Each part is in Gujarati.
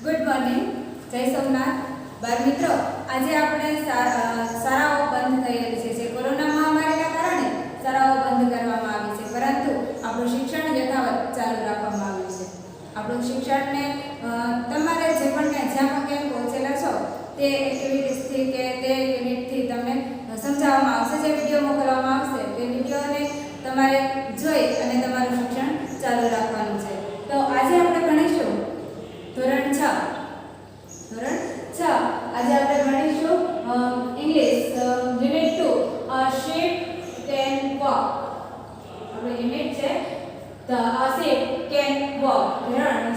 ગુડ મોર્નિંગ, જય સોમનાથ. બાળ મિત્રો, આજે આપણે શાળાઓ બંધ થઈ રહી છે. જે કોરોના મહામારીના કારણે શાળાઓ બંધ કરવામાં આવી છે, પરંતુ આપણું શિક્ષણ યથાવત ચાલુ રાખવામાં આવ્યું છે. આપણું શિક્ષણને તમારે જે પણ જ્યાં પણ ક્યાંય પહોંચેલા છો તે એક્ટિવિટીઝથી કે તે યુનિટથી તમને સમજાવવામાં આવશે. જે વિડીયો મોકલવામાં આવશે તે વિડીયોને તમારે જોઈ અને તમારું શિક્ષણ ચાલુ રાખવાનું છે. તો આજે આપણે ભણીશું ધોરણ 6. આજે આપણે ભણીશું English unit 2 a ship can walk. આપણે યુનિટ છે the a ship can walk.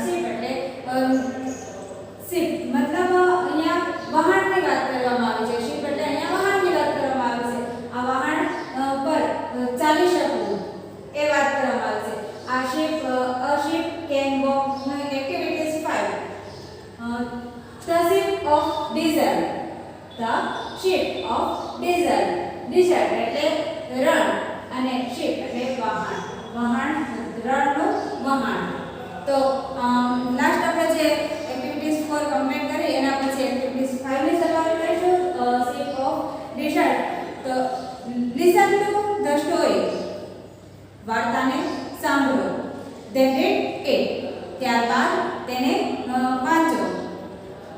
Ship એટલે શિપ મતલબ અહીંયા વહાણની વાત કરવામાં આવી છે. શિપ એટલે અહીંયા વહાણની વાત કરવામાં આવી છે. આ વહાણ પર ચાલી શકવું એ વાત કરવામાં આવી છે. આ ship a ship can walk activities 5. The ship of desert. The ship of desert. Desert એટલે રણ અને ship એટલે વહાણ. રણનું વહાણ. તો લાસ્ટ આપણે જે એક્ટિવિટીઝ 4 કમ્પ્લીટ કરી એના પછી એક્ટિવિટીઝ 5 ની શરૂઆત કરીશું. ship of desert. તો listen to the story. વાર્તાને સાંભળો. Then read it. ત્યારબાદ તેને વાંચો.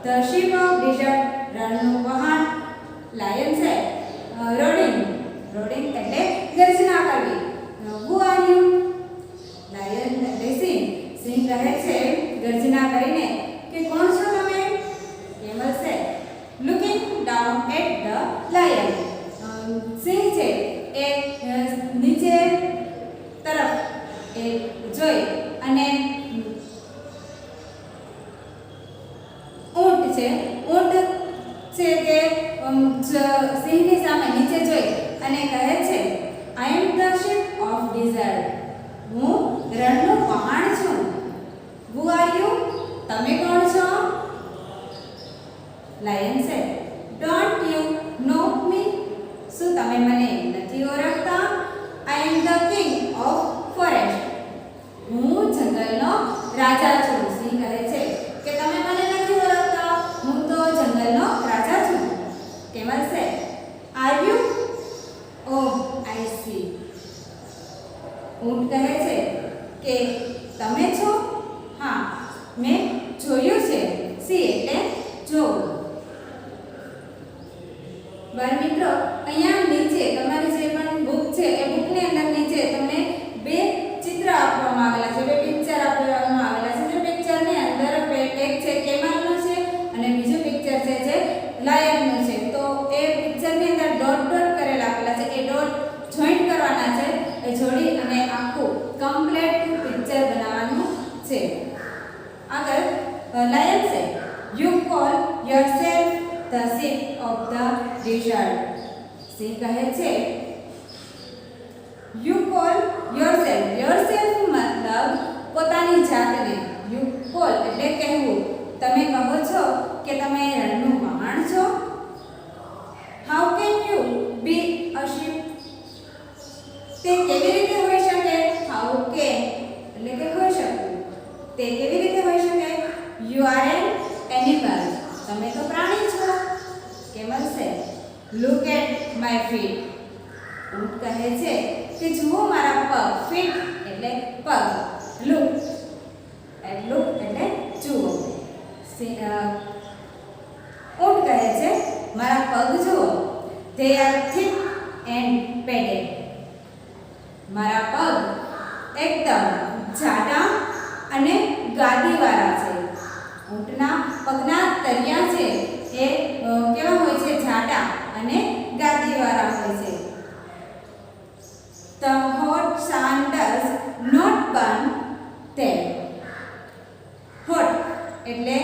The ship of desert રણનું વહાણ. Lion said, roaring એટલે ગર્જના કરવી. Who are you? Lion એટલે સિંહ કહે છે ગર્જના કરીને કે કોણ છો તમે? Camel said, looking down at the lion. સિંહ છે એ નીચે તરફ એ જોઈ અને ઊંટ છે કે સિંહની સામે નીચે જોઈ અને કહે છે I am the ship of desert. હું રણનું વહાણ છું. Who are you? તમે કોણ છો? લાયન છે ડોન્ટ યુ નો મી? શું તમે મને નથી ઓળખતા? I am the king of forest. હું જંગલનો રાજા છું. સિંહ કહે છે કે તમે મને નથી ઓળખતા, હું તો જંગલનો રાજા છું. કેમલ છે are you? Oh I C. ઊંટ કહે છે કે તમે છો? હા, મેં જોયું છે. સી એટલે જોવું. બાળ મિત્રો, અહીંયા નીચે તમારી જે પણ બુક છે એ બુકની અંદર નીચે તમને બે ચિત્ર આપવામાં આવેલા છે, બે પિક્ચર આપવામાં આવેલા છે. જે પિક્ચરની અંદર એક છે કેમલનું છે અને બીજું પિક્ચર છે જે લાયનનું છે. તો એ પિક્ચરની અંદર ડોટ કરેલા આપેલા છે. એ ડોટ જોઈન્ટ કરવાના છે. એ જોડી અને આખું કમ્પ્લીટ પિક્ચર બનાવવાનું છે. આગળ લાયન છે you call yourself the ship of the desert. સિંહ કહે છે યુ કોલ યોરસેલ્ફ મતલબ પોતાની જાતને. યુ કોલ એટલે કહેવું. તમે કહો છો કે તમે રણનું વહાણ છો. How can you be a ship? તે કેવી રીતે હોઈ શકે? હાઉ કેન એટલે કે હોઈ શકવું. તે કેવી રીતે હોઈ શકે? You are N animal. તમે તો પ્રાણી છો. કેમલ છે લુક એટ માય ફીટ. ઊંટ કહે છે કે જુઓ મારા પગ. ફીટ એટલે પગ. લુક એટલે જુઓ. ઊંટ કહે છે મારા પગ જુઓ. They are thick and padded. મારા પગ એકદમ જાડા અને ગાદીવાળા છે. ઊંટના પગના તળિયા છે એ કેવા હોય છે? જાડા અને ગાદીવાળા હોય છે. The hot sun does not burn them. Hot એટલે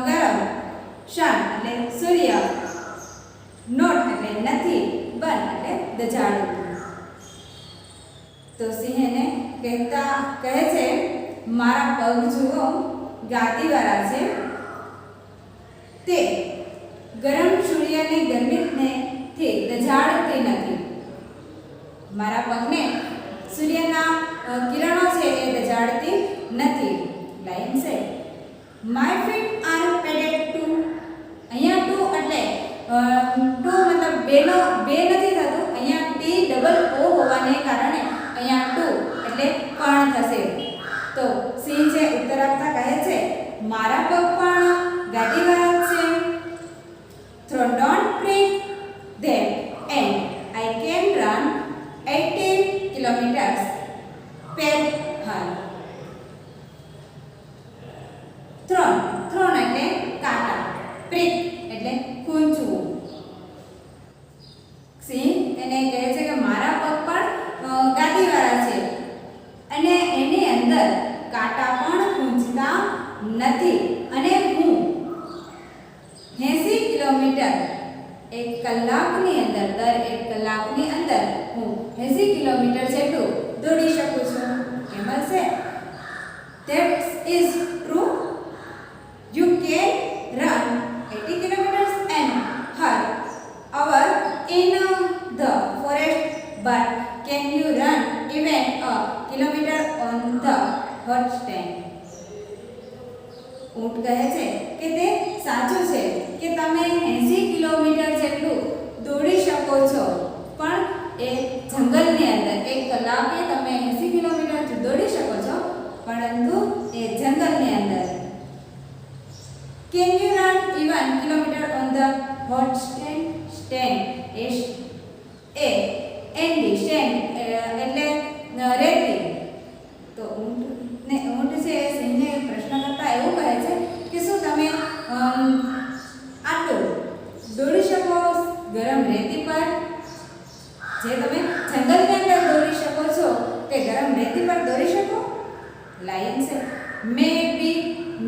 ગરમ, sun એટલે સૂર્ય, not એટલે નથી, burn એટલે દજાડવું. તો સિંહને કહે છે મારા પગ જુઓ, ગાદીવાળા છે. તે ગરમ સૂર્યની ગરમીથી દજાડતી નથી. મારા પગને સૂર્યના કિરણો છે એ દજાડતી નથી. લાયન છે my feet are padded too. અહીંયા ટુ એટલે ટુ મતલબ બે નથી થતું. અહીંયા ટી ડબલ ઓ હોવાને કારણે અહીંયા ટુ એટલે પણ થશે. તો સી છે ઉત્તર આપતા કહે છે મારા પગ પણ ગાડીવાળા છે. Throw don't break them and I can run 18 kilometers per hour. Thrown એટલે કાંટા, prick એટલે ખૂંચવું. સી એને કહે છે કે મારા પગ પણ ગાડીવાળા છે અને એની અંદર કાંટા પણ ખૂંચતા નથી અને હું 80 કિલોમીટર એક કલાકની અંદર દર 1 કલાકની અંદર હું 80 કિલોમીટર જેટલું દોડી શકું છું. કેમલ છે that is true. You can run 80 kilometers an hour in the forest, but can you run even a kilometer on the hot stand? ઊંટ કહે છે કે તે સાચું છે કે તમે 80 કિલોમીટર જેટલું દોડી શકો છો, પણ એ જંગલની અંદર 1 કલાકે તમે 80 કિલોમીટર દોડી શકો છો, પરંતુ એ જંગલની અંદર. Can you run even kilometer on the hot stand? Stand એટલે રેતી. તો ઊંટ છે સિંહને પ્રશ્ન કરતા એવું કહે છે કે શું તમે આટલું દોડી શકો ગરમ રેતી પર? જે તમે જંગલની અંદર દોડી શકો છો તે ગરમ રેતી પર દોડી શકો? લાયન છે મે બી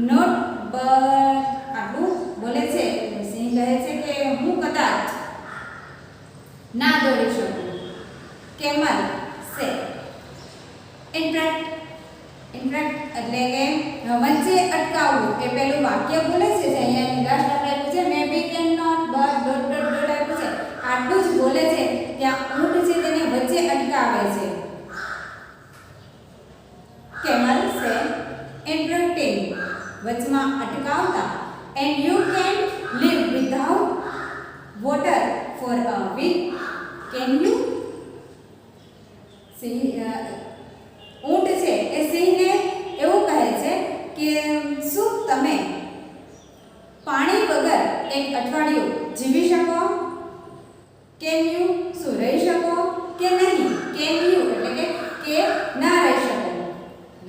નોટ બટ આટલું બોલે છે. સિંહ કહે છે કે હું કદાચ ના દોડી શકું. કેમલ છે ઇનફેક્ટ એટલે કે વચ્ચે અટકાવવું. એ પેલું વાક્ય બોલે છે જે અહીંયા નિરાશ આપ્યું છે may be can not but dot dot dot આપ્યું છે. આટલું જ બોલે છે. ત્યાં ઊંટ છે તેને વચ્ચે અટકાવે છે. કેમલ છે ઇન્ટરપ્ટિંગ વચમાં અટકાવતા. And you can live without water for a week. Can you? ઊંટ છે એ સિંહને એવું કહે છે કે શું તમે પાણી વગર 1 અઠવાડિયું જીવી શકો? કેન યુ શું રહી શકો કે નહીં? કેન યુ એટલે કે ના રહી શકો.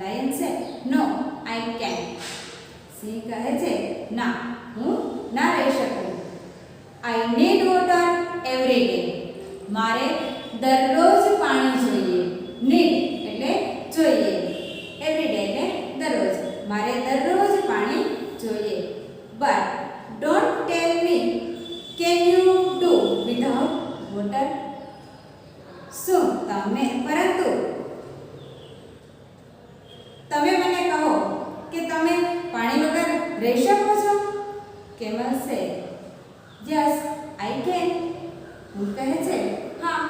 લાયન છે નો આઈ કેન. સિંહ કહે છે ના હું ના રહી શકું. I need water every day. મારે દરરોજ પાણી જોઈએ. નીડ એટલે જોઈએ. એવરી ડે એટલે દરરોજ. મારે દરરોજ પાણી જોઈએ. But don't tell me can you do without water. શું તમે પરંતુ તમે મને કહો કે તમે પાણી વગર રહી શકો છો? Camel say yes I can. હું કહે છે હા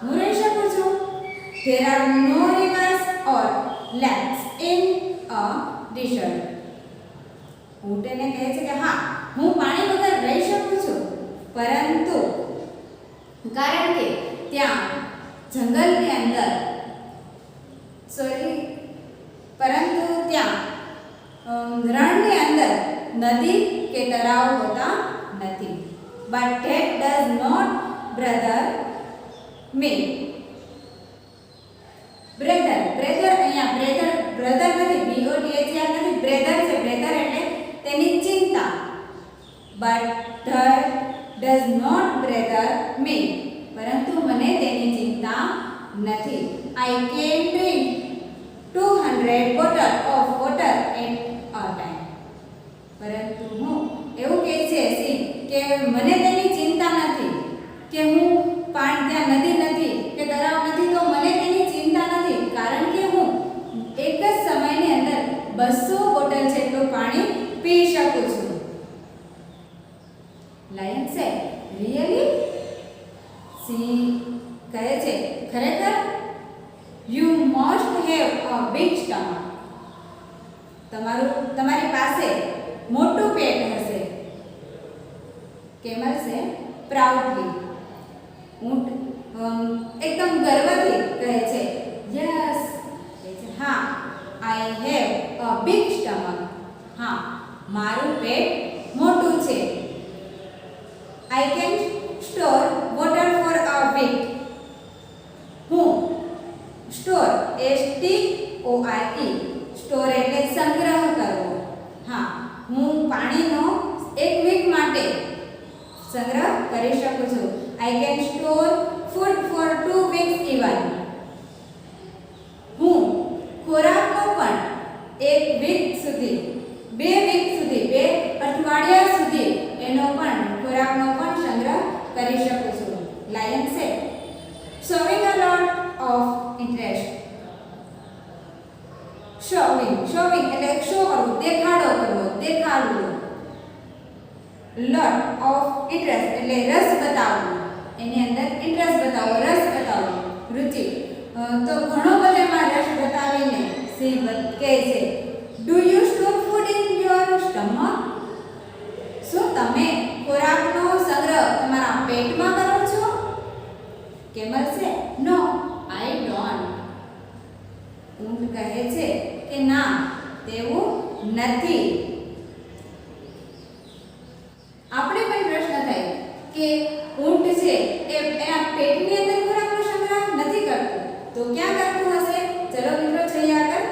હું રહી શકું છું. There are no rivers or lakes in a desert. ઊંટ એને કહે છે કે હા હું પાણી વગર રહી શકું છું, પરંતુ કારણ કે ત્યાં જંગલની અંદર પરંતુ ત્યાં રણની અંદર નદી કે તળાવ હોતા નથી. But that does not bother me. Brother અહીંયા બ્રધર નથી, BOTHER નથી, બ્રધર છે. બ્રધર એટલે તેની ચિંતા. But that does not bother me. પરંતુ મને તેની ચિંતા નથી. I can drink 200 bottles of water at a time. પરંતુ હું એવું કહે છે કે મને તેની ચિંતા નથી કે હું ત્યાં નદી નથી કે તળાવ નથી તો મને તેની ચિંતા નથી, કારણ કે હું એક જ સમયની અંદર 200 બોટલ જેટલું પાણી પી શકું છું. લાયન છે રિયલી. સી કહે છે ખરેખર. You must have a big stomach. તમારી પાસે Camel से proudly. ऊँट एकदम गर्वથી કહે છે યસ કહે છે હા I have a big stomach હા મારું પેટ મોટું છે I can store water for a week હું સ્ટોર STORE સ્ટોર એટલે સંગ્રહ કરવો હા હું પાણીનો એક વીક માટે સંગ્રહ કરી શકું છું I can store food for 2 weeks even. હું ખોરાકનો પણ એક વીક સુધી 2 વીક સુધી 2 અઠવાડિયા સુધી એનો પણ ખોરાકનો પણ સંગ્રહ કરી શકું છું લાયન છે showing a lot of interest. showing એટલે શો કરવું દેખાડવું lot of interest એટલે રસ બતાવવું એની અંદર ઇન્ટરેસ્ટ બતાવો રસ બતાવો રુચિ તો ઘણો બધો એમાં રસ બતાવીને સી કહે છે do you store food in your stomach શું તમે ખોરાકનો સંગ્રહ તમારા પેટમાં કરો છો કેમલ છે નો આઈ ડોન્ટ ઊંટ કહે છે કે ના તેવું નથી આપણે પણ પ્રશ્ન થાય કે ઊંટ છે એ એના પેટની અંદર ખોરાકનો સંગ્રહ નથી કરતું તો ક્યાં કરતું હશે ચલો મિત્રો જોઈએ આગળ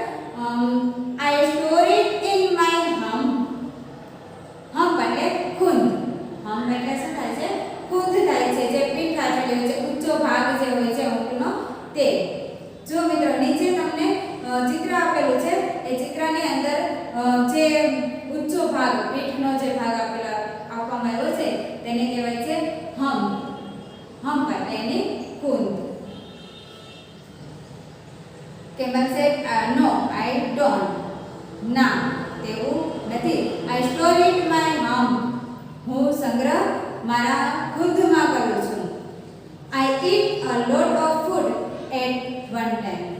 I store it in my hump એટલે ખૂંદ હમ્પ એટલે શું થાય છે ખૂંદ થાય છે જે પીઠ ખાચેલી હોય છે ઊંચો ભાગ જે હોય છે ઊંટનો તે જો મિત્રો નીચે તમને ચિત્ર આપેલું છે એ ચિત્રની અંદર જે ઊંચો ભાગ પીઠનો જે ભાગ આપવામાં આવ્યો છે તેને કહેવાય છે હમ્પ એટલે એની ખૂંદ કેમલ સે નો આઈ ડોન્ટ ના તેવું નથી I store it my hump હું સંગ્રહ મારા ખૂંદમાં કરું છું I eat a lot of food at one time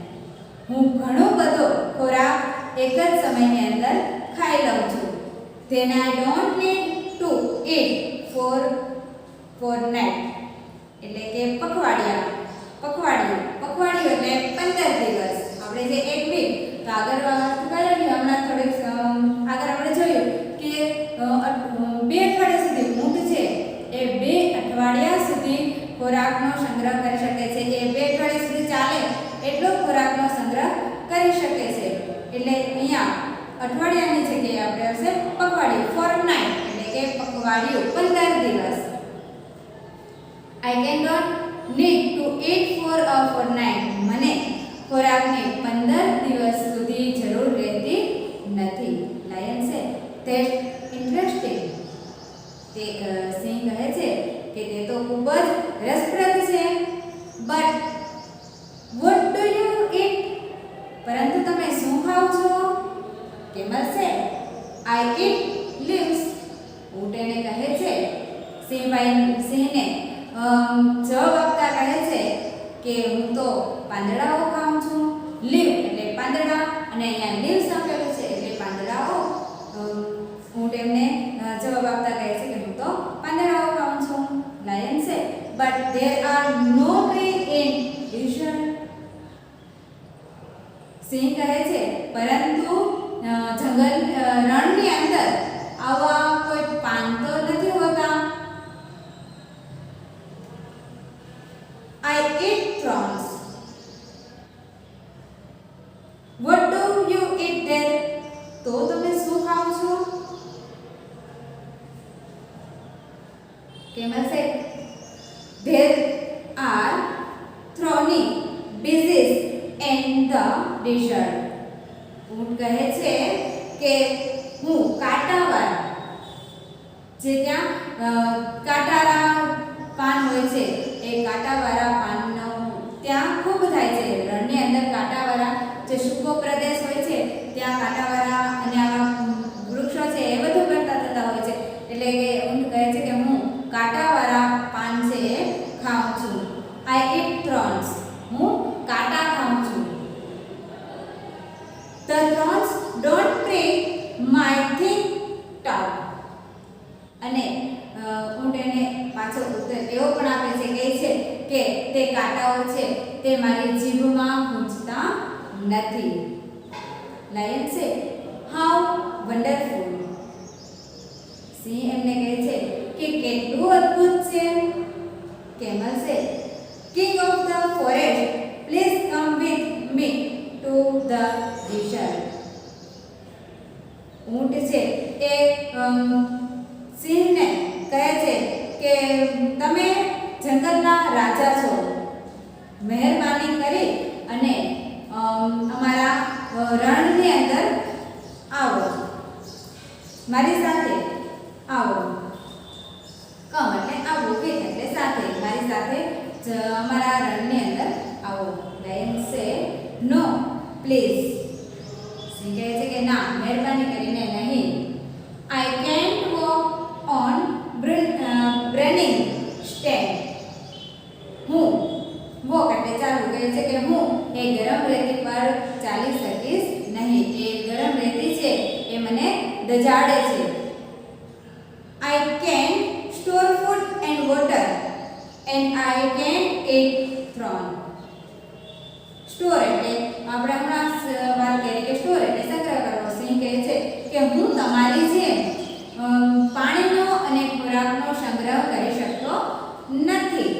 હું ઘણો બધો ખોરાક એક જ સમયની અંદર ખાઈ લઉં છું then I don't need to eat for night એટલે કે પખવાડિયું એટલે 15 દિવસ આપણે જે એક વીક તો આગળ હમણાં થોડીક આગળ આપણે જોયું કે 2 અઠવાડિયા સુધી ઊંટ છે એ 2 અઠવાડિયા સુધી ખોરાકનો સંગ્રહ કરી શકે છે એ 2 અઠવાડિયા સુધી ચાલે એટલો ખોરાકનો સંગ્રહ કરી શકે છે એટલે અહીંયા અઠવાડિયાની જગ્યાએ આપણે હશે પખવાડિયું ફોરનાઇટ એટલે કે પખવાડિયું 15 દિવસ I cannot need to eat for a fortnight મને ખોરાકની 15 દિવસ સુધી જરૂર રહેતી નથી લાયન છે ધેટ્સ ઇન્ટરેસ્ટિંગ તે સિંહ કહે છે કે તે તો ખૂબ જ રસપ્રદ છે but what do you eat પરંતુ તમે શું ખાઓ છો કેમલ છે I eat leaves ઊંટ એને કહે છે સિંહને જવાબ આપતા કહે છે કે હું તો પાંદડાઓ ખાઉં છું લીવ એટલે પાંદડા અને અહીંયા લીવ્સ આપેલું છે એટલે પાંદડાઓ ઊંટ એમને જવાબ આપતા કહે છે કે હું તો પાંદડાઓ ખાઉં છું લાયન છે but there are no tree in desert સિંહ કહે છે પરંતુ રણની અંદર આવા કોઈ પાન તો નથી હોતા I eat prawns. What do you eat there? તો તમે શું ખાઓ છો કેમલ છે there are thorny bushes in the desert ઊંટ કહે છે કે હું કાંટાવાળા જે ત્યાં કાંટાળા પાન હોય છે એ કાંટાવાળા પાનનો ત્યાં ખૂબ થાય છે રણની અંદર કાંટાવાળા જે સૂકો પ્રદેશ હોય છે ત્યાં કાંટાવાળા અને આવા વૃક્ષો છે એ બધું કરતા થતા હોય છે એટલે કે ઊંટ કહે છે કે હું કાંટાવાળા પાન છે એ ખાઉં છું I eat thorns હું કાંટા ખાઉં છું The thorns don't prick my thin tongue અને ઊંટ પાછો ઉત્તર એવો પણ આપે છે, કહે છે કે તે કાંટાઓ છે તે મારી જીભમાં ગૂંજતા નથી. લાયન છે હાઉ વન્ડરફુલ. સિંહ એમને કહે છે કે કેટલું અદ્ભુત છે. કેમલ છે king of the forest please come with me to the reserve. ઊંટ છે એ સિંહને કહે છે કે તમે જંગલના રાજા છો, મહેરબાની કરી અને અમારા રણની અંદર આવો, મારી સાથે આવો. કમ એટલે આવો, વિથ એટલે સાથે, મારી સાથે અમારા રણની અંદર આવો. લાયન સે નો પ્લીઝ. સિંહ કહે છે કે ના, મહેરબાની કરીને નહીં. આઈ કેન્ટ વોક ઓન બ્રેનિંગ સ્ટેન્ડ. હું વોક એટલે ચાલવું, કહે છે કે હું એ ગરમ રેતી પર ચાલી શકીશ નહીં. એ ગરમ રેતી છે એ મને દજાડે છે. I can store food and water and I can eat from. Store એટલે આપણે હમણાં વાત કરીએ કે સ્ટોર એટલે સંગ્રહ કરવો. સિંહ કહે છે કે હું તમારી જેમ પાણીનો અને ખોરાકનો સંગ્રહ કરી શકતો નથી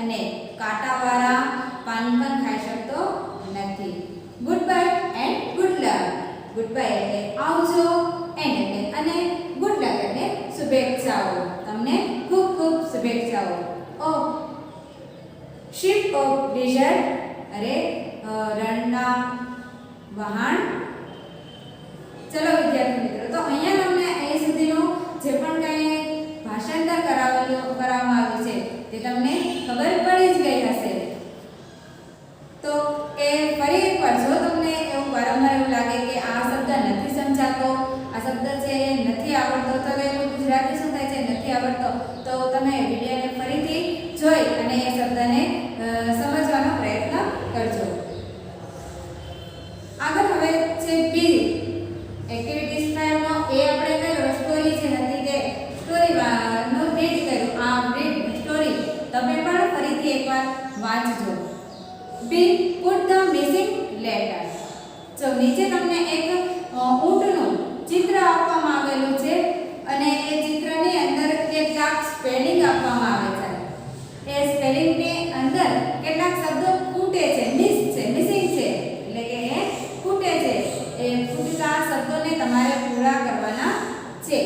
અને કાંટાવાળા પાન પણ ખાઈ શકતો નથી. Good bye and good luck. Good bye એટલે આવજો, એન્ડ એટલે અને ગુડ લક એટલે શુભેચ્છાઓ. તમને ખૂબ ખૂબ શુભેચ્છાઓ. ઓ શિપ ઓફ ડિઝર્ટ, અરે રણના વહાણ. ચલો વિદ્યાર્થી મિત્રો, તો અહીંયા તમને અહીં સુધીનું જે પણ કંઈ ભાષાંતર કરાવવામાં આવ્યું છે તે તમને ખબર પડી જ ગઈ હશે. તો એ ફરી એકવાર જો તમને એવું વારંવાર એવું લાગે કે આ શબ્દ નથી સમજાતો, આ શબ્દ છે નથી આવડતો, તો એનું ગુજરાતી શું થાય છે નથી આવડતો, તો તમે વિડીયોને ફરીથી જોઈ અને એ શબ્દને સમજવાનો પ્રયત્ન કરજો. આગળ હવે છે બી એક્ટિવિટીઝ 5 નો એ આપણે કર્યો સ્ટોરી જે હતી તે સ્ટોરી નો પેજ કર્યું. આ રીડ સ્ટોરી તમે પણ ફરીથી એકવાર વાંચજો. બી પુટ ધ મિસિંગ લેટર. જો નીચે તમને એક ઊંટનું ચિત્ર આપવામાં આવેલું છે અને એ ચિત્રની અંદર કેટલાક સ્પેલિંગ આપવામાં આવે છે. એ સ્પેલિંગની અંદર કેટલાક શબ્દો ખૂટે છે, મિસિંગ છે એટલે કે એ ખૂટે છે. એ ખૂટતા શબ્દોને તમારે પૂરા કરવાના છે.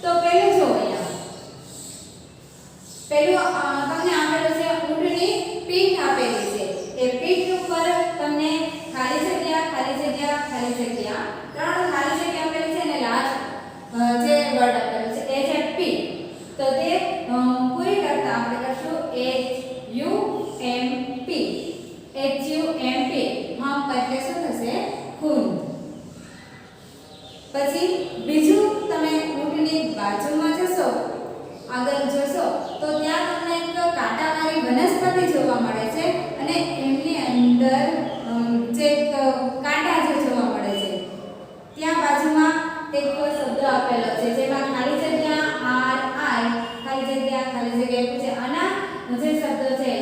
તો પહેલું જો અહીંયા પહેલું તમને આપેલું છે ઊંટની પીઠ આપેલી છે. એ પીઠ ઉપર તમને ખાલી જગ્યા ખાલી જગ્યા ખાલી જગ્યા ત્રણ ખાલી જગ્યા આપેલી છે અને લાસ્ટ જે વર્ડ આપેલું છે એ છે પી. તો તે પૂરી કરતા આપણે કરશું HUMP. HUMP હમ્પ એટલે શું થશે? ખૂન. પછી બીજું તમે ઊંટની બાજુમાં જશો, આગળ જોશો તો ત્યાં તમને એક કાંટાવાળી વનસ્પતિ જોવા મળે છે અને એમની અંદર જે કાંટા જે જોવા મળે છે ત્યાં બાજુમાં એક શબ્દ આપેલો છે જેમાં ખાલી જગ્યા RI ખાલી જગ્યા છે. આના જે શબ્દો છે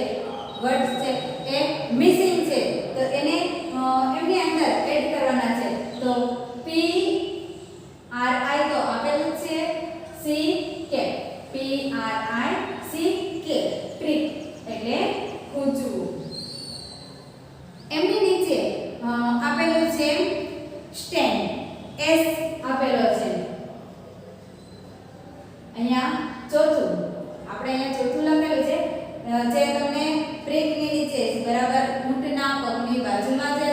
વર્ડ છે એ મિસિંગ છે, તો એને એમની અંદર એડ કરવાના છે. તો PRI તો આપેલું છે, CK PRICK પ્રિક એટલે ખૂંચવું. એમની નીચે આપેલું છે સ્ટેન્ડ, S આપેલો છે. અહીંયા ચોથું આપણે અહીંયા ચોથું લખેલું છે જે તમને પ્રિકની નીચે બરાબર ઊંટના પગની બાજુમાં જે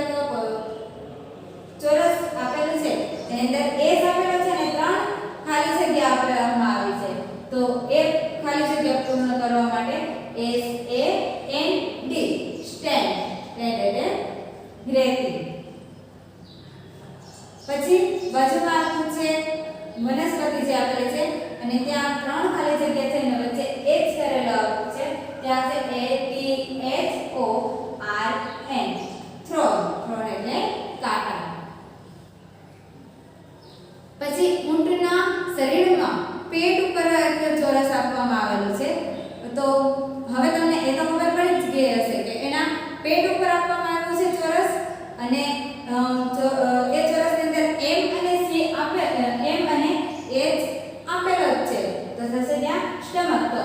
ચોરસ આપેલું છે એની અંદર S આપેલો છે અને ત્રણ ખાલી જગ્યા આપવામાં આવી છે. તો એક ખાલી જગ્યા પૂર્ણ કરવા માટે SAND સ્ટેન્ડ એટલે રેતી. પછી બાજુમાં આપ્યું છે વનસ્પતિ જે આપેલી છે અને ત્યાં ત્રણ ખાલી જગ્યા છે અને વચ્ચે H કરેલો આપ્યું છે, ત્યાં છે ATHORN થ્રોન. થ્રોન એટલે કાંટા. પછી ઊંટના શરીરમાં પેટ ઉપર એક ચોરસ આપવામાં આવેલું છે. તો હવે તમને એ તો ખબર પડી જ ગઈ હશે કે એના પેટ ઉપર આપવામાં આવ્યું છે ચોરસ અને એ ચોરસની અંદર m અને c m અને h આપેલો જ છે. તો થશે ત્યાં સ્ટમક. તો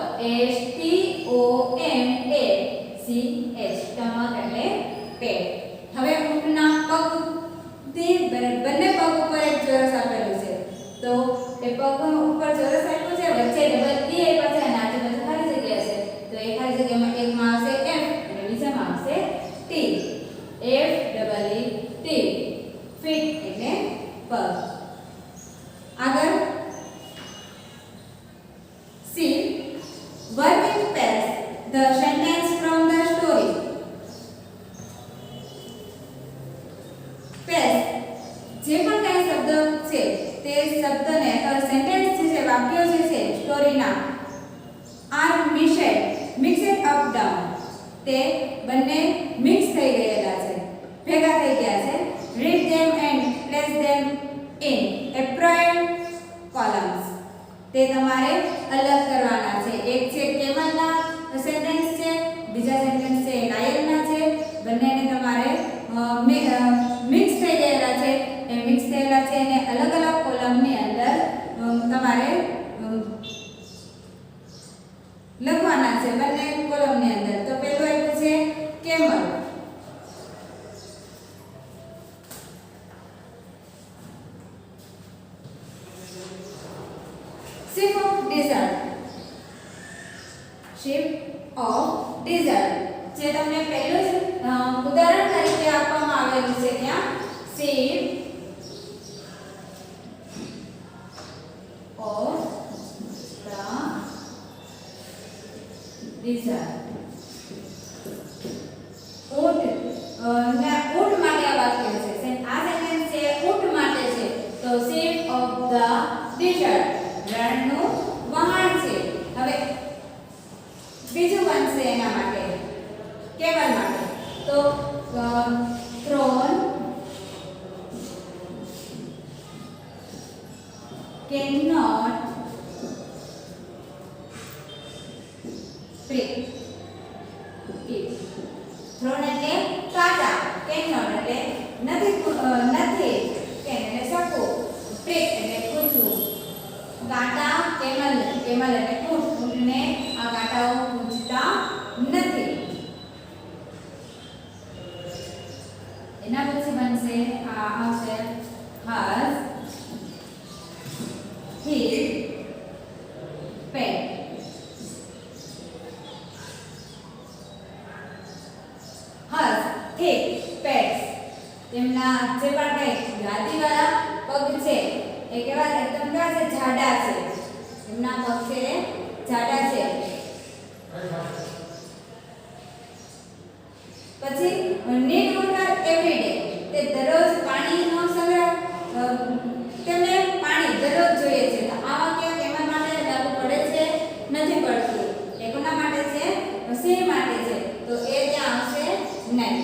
s t o m a c h stomach એટલે પેટ. હવે ઊંટના પગથી બંને પગ ઉપર એક ચોરસ આપેલું છે. તો એ પગ ઉપર ચોરસ આપ્યું છે, વચ્ચે ડબલ ટી આપ્યા છે અને આજુબાજુ ખાલી જગ્યા છે. તો એ ખાલી જગ્યામાં એકમાં આવશે f અને બીજામાં આવશે t. f double e t feet એટલે પગ. આગળ C. Work in pairs the sentence from the story. Pairs જે પણ કઈ શબ્દ છે તે શબ્દને અથવા સેન્ટેન્સ જે છે વાક્યો જે છે સ્ટોરીના આર મિક્સડ અપ ડાઉન તે બંને મિક્સ થઈ ગયેલા છે, ભેગા થઈ ગયા છે. Read them and place them in appropriate columns. તે તમારે અલગ કરવાના છે. એક છે કેમલના સેન્ટેન્સ છે, બીજા સેન્ટેન્સ છે લાયનના છે. બંનેને તમારે મિક્સ થઈ ગયેલા છે. એ મિક્સ થયેલા છે અને અલગ અલગ કોલમની અંદર તમારે લખવાના છે બંને કોલમની અંદર. તો પહેલું આપ્યું છે camel. Ship of desert. Ship of desert જે તમને પહેલું જ ઉદાહરણ તરીકે આપવામાં આવેલું છે ત્યાં ship of the desert. ઊંટ માટે આ વાક્ય છે. આ સેન્ટેન્સ છે ઊંટ માટે છે. તો ship of the desert રણનું વહાણ છે. હવે બીજું બનશે એના માટે કેમલ માટે. તો throne cannot prick it. throne એટલે કાંટા, cannot એટલે નથી, can એટલે શકું, prick એટલે પૂછવું. કાંટા કેમલ એટલે ઊંટને આ કાંટાઓ પૂછતા નથી. એના પછી બનશે આ આવશે has his pet. has his pets તેમના જે પણ કઈ ગાદીવાળા પગ છે એ કેવા એકદમ કેવા છે જાડા છે. એમના પગ છે જાડા છે. પછી need water every day તે દરરોજ પાણીનો સંગ્રહ તેમને પાણી દરરોજ જોઈએ છે. તો આ વાક્ય કેમલ માટે લાગુ પડે છે નથી પડતું. એ કોના માટે છે? સિંહ માટે છે. તો એ ત્યાં આવશે નહીં.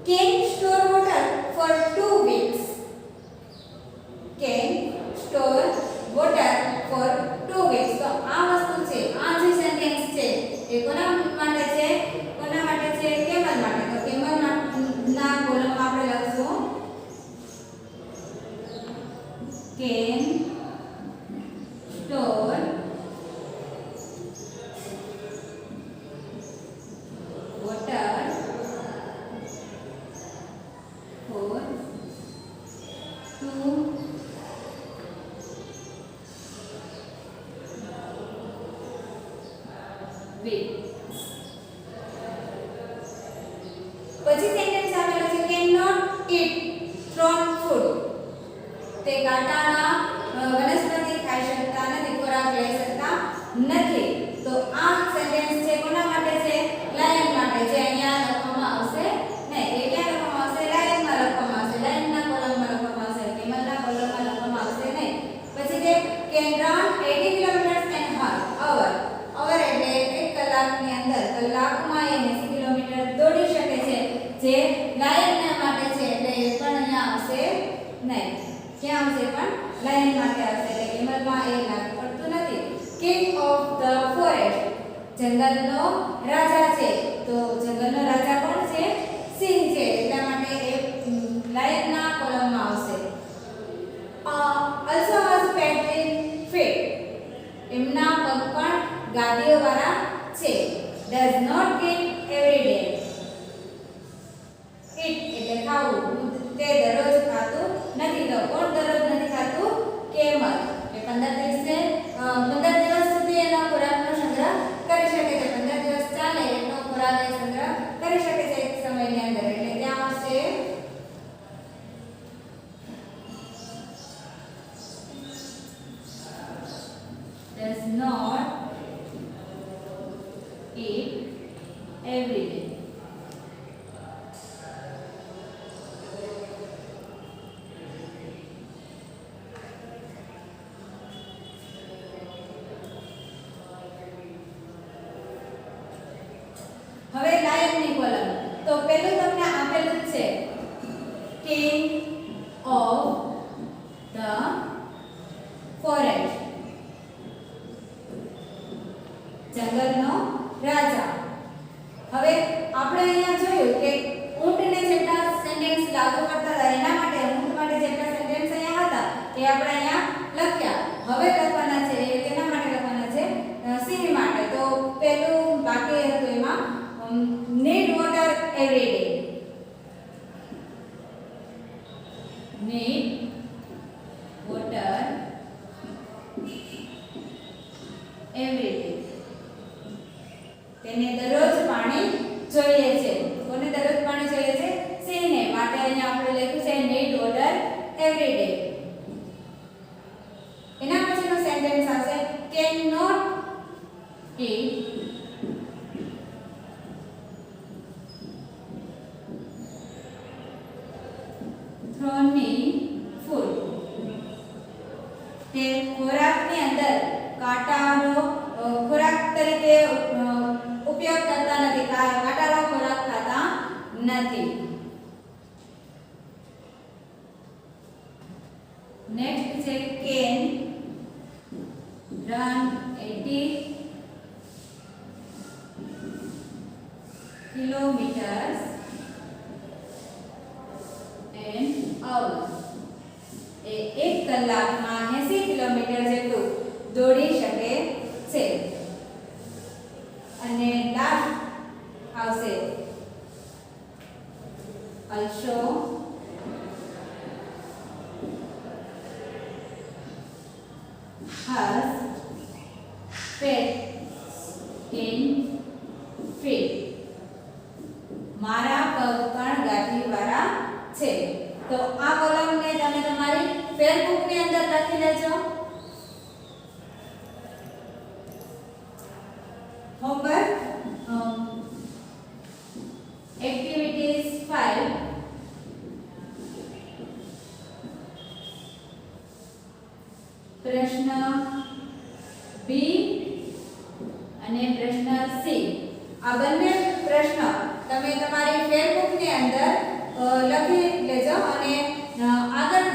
Can store water for 2 weeks. Can store water for 2 weeks. તો આ વસ્તુ છે, આ જે સેન્ટેન્સ છે એ કોના માટે છે? કોના માટે છે? કેમલ માટે. તો કેમલ ના કોલમમાં આપણે લખશું can store water for 2 weeks. પછી સેન્ટેન્સ આપેલો છે can not eat thorn food. તે કાંટાના વનસ્પતિ ખાઈ શકતા નથી, ખોરાક લઈ શકતા નથી. તો આ સેન્ટેન્સ છે કોના માટે છે? લાયન માટે છે. અહીંયા લખવામાં આવશે નહીં. એ ક્યાં લખવામાં આવશે? લાયનમાં લખવામાં આવશે. લાયનના કોલમમાં લખવામાં આવશે. કેમલના કોલમમાં લખવામાં આવશે નહીં. પછી તે can run 80 kilometres an hour. hour એટલે 1 કલાકની અંદર, કલાકમાં એ 80 કિલોમીટર દોડી શકે છે. જે લાયનના માટે છે એટલે એ પણ અહીંયા આવશે નહીં. ક્યાં આવશે? પણ લાયન માટે આવશે એટલે એમલમાં એ લાગુ પડતું નથી. કિંગ ઓફ ધ ફોરેસ્ટ જંગલનો રાજા છે તો જંગલનો રાજા કોણ છે? સિંહ છે એટલા માટે એ લાયનના કોલમમાં આવશે. also has paddling feet એમના પગ પણ ગાદીઓ વાળા છે. does not get every day eat એટલે ખાવું તે દરરોજ ખાતું નથી. તો કોણ દરરોજ નથી ખાતું? કેમલ. એ 15 દિવસ સુધી એનો ખોરાકનો સંગ્રહ કરી શકે છે. 15 દિવસ ચાલે એટલો ખોરાક એ સંગ્રહ કરી શકે છે એક સમયની અંદર. એટલે ત્યાં આવશે does not eat every day. હવે લાયનની કોલમ તો પેલું તમને આપેલું જ છે કિંગ ઓફ ધ ફોરેસ્ટ જંગલનો રાજા. હવે આપણે અહીંયા જોયું કે ઊંટને જેટલા સેન્ટેન્સ લાગુ કરતા હતા એના માટે ઊંટ માટે જેટલા સેન્ટેન્સ અહીંયા હતા એ આપણે અહીંયા લખ્યા. હવે લખવાના છે એ કેના માટે લખવાના છે? સિંહ માટે. તો પેલું બાકી હતું એમાં need water every day. need water every day. તેને દરરોજ પાણી જોઈએ છે. કોને દરરોજ પાણી જોઈએ છે? સિંહને. માટે અહીંયા આપણે લખ્યું છે need water every day. એના પછીનો સેન્ટેન્સ આવશે cannot eat thorny food. તે ખોરાકની અંદર કાંટાનો ખોરાક તરીકે ઉપયોગ કરતા નથી. કાંટાનો ખોરાક ખાતા નથી. નેક્સ્ટ છે can run 80 kilometers an hour. એ 1 કલાકમાં 80 કિલોમીટર જેટલું દોડી શકે છે. અને લાસ્ટ આવશે also has pets in feet. મારા પગ પણ ગાદી વાળા છે. તો આ કોલમને તમે તમારી ફેરબુક ની અંદર લખી લેજો. હોમવર્ક એક્ટિવિટીઝ 5 પ્રશ્ન બી અને પ્રશ્ન સી. આ બંને પ્રશ્ન તમે તમારી ફેરબુક ની અંદર લખી લેજો અને આગળ